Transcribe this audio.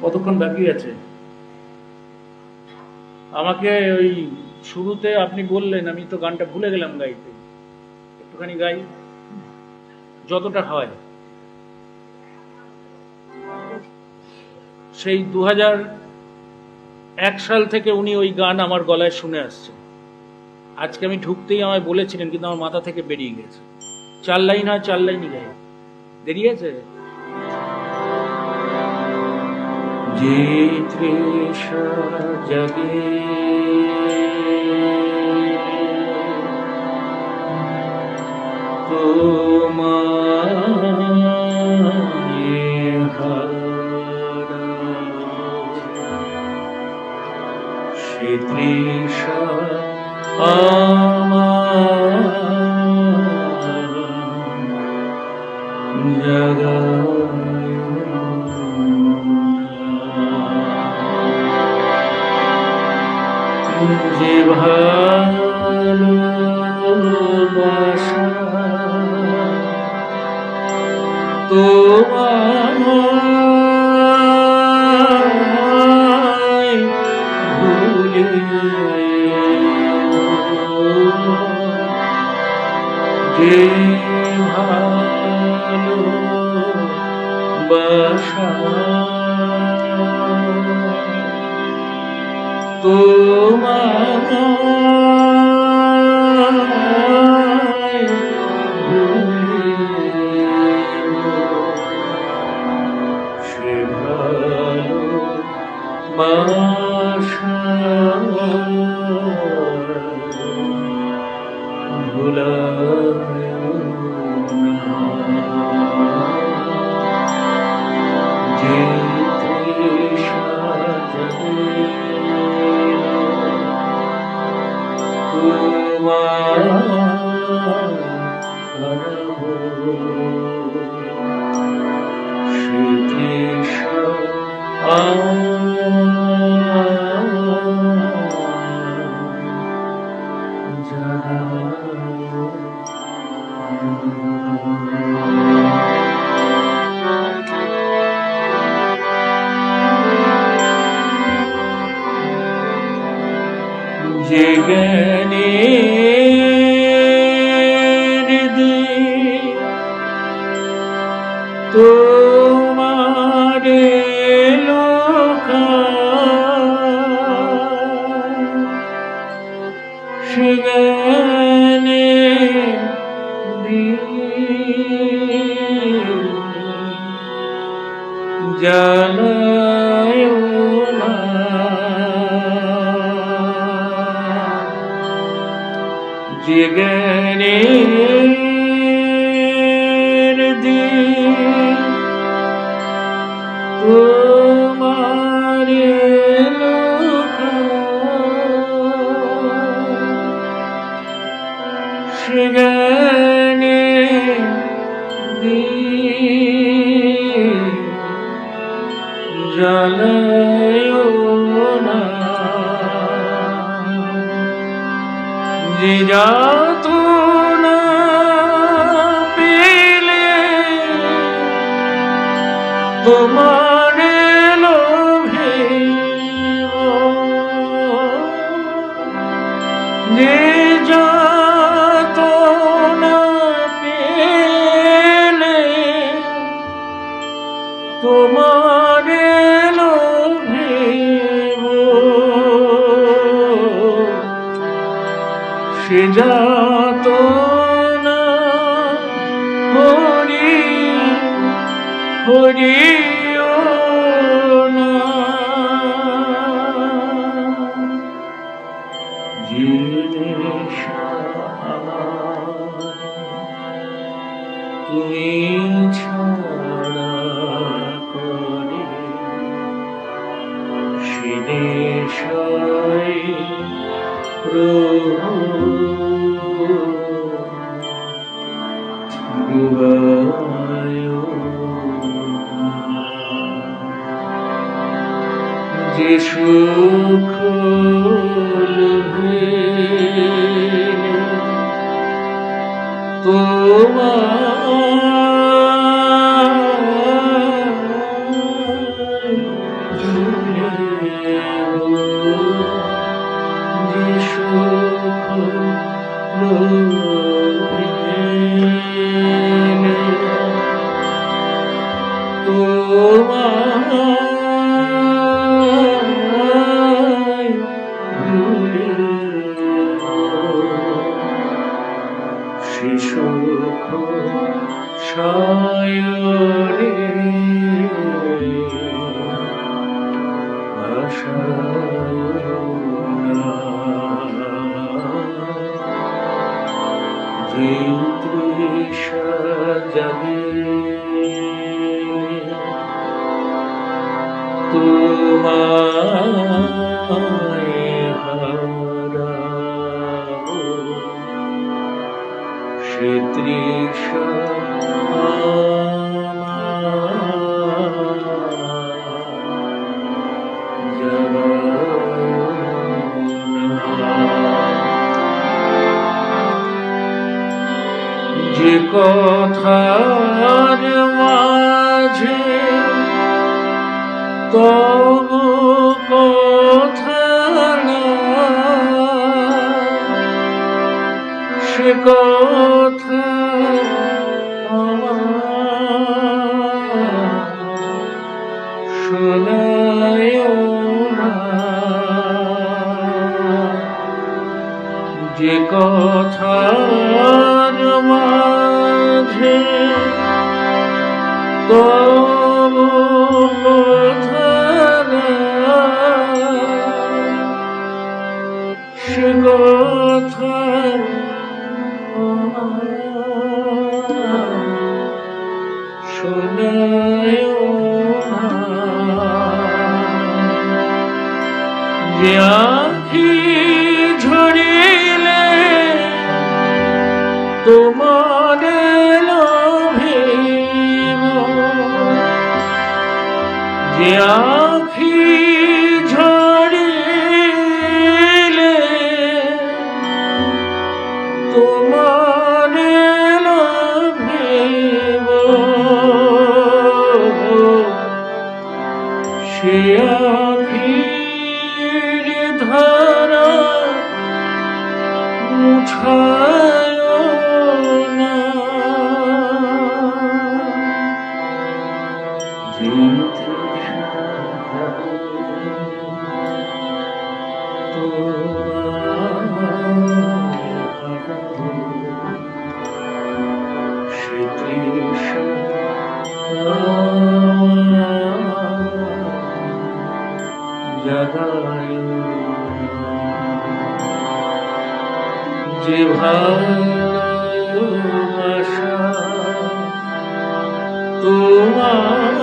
কতক্ষণ বাকি আছে? আমাকে ওই শুরুতে আপনি বললেন, আমি তো গানটা ভুলে গেলাম গাইতে, একটুখানি গাই যতটা হয়। সেই 2001 সাল থেকে উনি ওই গান আমার গলায় শুনে আসছেন। আজকে আমি ঢুকতেই আমায় বলেছিলেন, কিন্তু আমার মাথা থেকে বেরিয়ে গেছে। 4 লাইন হয়, 4 লাইনই গাই। দেরি আছে। যে তৃষা জাগে তোমায় হারা, সে তৃষা আমার জাগায় যে ভালোবাসা তোমায় ভুলে যে ভালোবাসা তোমায় ভুলে সে ভালোবাসা ভুলায় না। যে তৃষা জাগে তোমায় হারাবো, সে তৃষা যে জ্ঞানের দিক তোমার লোকা, সে জ্ঞানের দিক জানায় না। যে জ্ঞানের দিক তোমার লোকা, সে জ্ঞানের দিক জানায় না। যে যাতনা পেলে তোমার লোভে, যে যাতনা পেলে তোমার লোভে, সে যাতনা হরি হরিও না। যে নেশা আমার তুমি ছাড়া করে, সে নেশায় প্রভু ডুবায় না। যে সুখ লোভে তোমার ভুলেও যে সুখ লোভে তোমায় ভুলেও সে সুখ সায়রে যে তৃষা জাগে তোমায় হারাবো সে তৃষা যে কথার মাঝে তবু কথা না সে কথা শোনায় না যে কথার মাঝে তবু কথা না সে কথা শোনায় না যে আঁখি ঝরিলে তোমার লোভিব যে আঁখি ঝরিলে তোমার লোভিব সে আঁখির ধারা মুছায় না যে তৃষা তোমায় হারাবো সে তৃষা জাগায় যে ভালোবাসা তোমার